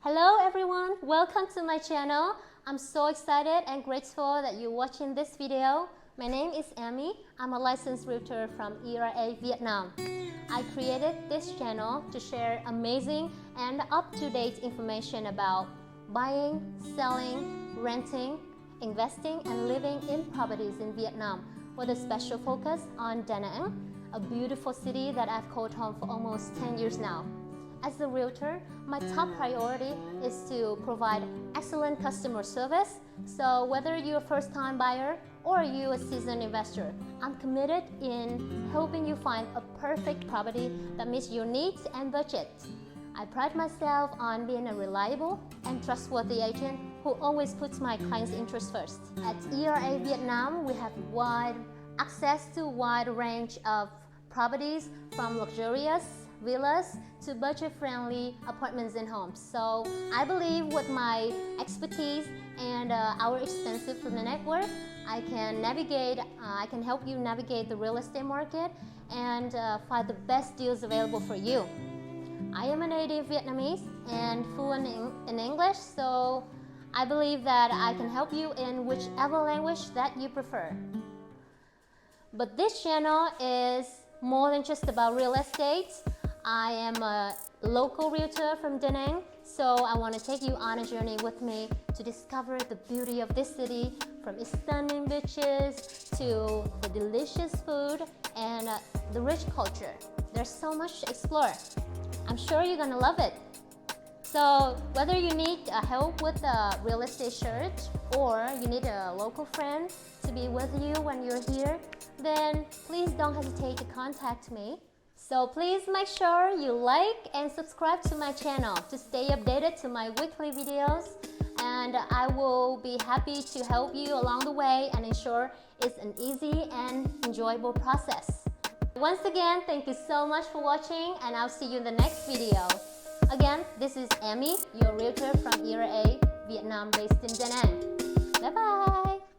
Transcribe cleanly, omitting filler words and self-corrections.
Hello everyone, welcome to my channel. I'm so excited and grateful that you're watching this video. My name is Amy. I'm a licensed realtor from ERA, Vietnam. I created this channel to share amazing and up-to-date information about buying, selling, renting, investing, and living in properties in Vietnam with a special focus on Danang, a beautiful city that I've called home for almost 10 years now. As a realtor, my top priority is to provide excellent customer service. So whether you're a first-time buyer or you're a seasoned investor, I'm committed in helping you find a perfect property that meets your needs and budget. I pride myself on being a reliable and trustworthy agent who always puts my clients' interests first. At ERA Vietnam, we have wide access to a wide range of properties, from luxurious villas to budget-friendly apartments and homes. So I believe with my expertise and our extensive network, I can help you navigate the real estate market and find the best deals available for you. I am a native Vietnamese and fluent in English, so I believe that I can help you in whichever language that you prefer. But this channel is more than just about real estate. I am a local realtor from Danang, so I want to take you on a journey with me to discover the beauty of this city, from its stunning beaches to the delicious food and the rich culture. There's so much to explore. I'm sure you're gonna love it. So whether you need help with a real estate search or you need a local friend to be with you when you're here, then please don't hesitate to contact me. So please make sure you like and subscribe to my channel to stay updated to my weekly videos, and I will be happy to help you along the way and ensure it's an easy and enjoyable process. Once again, thank you so much for watching, and I'll see you in the next video. Again, this is Amy, your realtor from ERA, Vietnam, based in Danang. Bye-bye!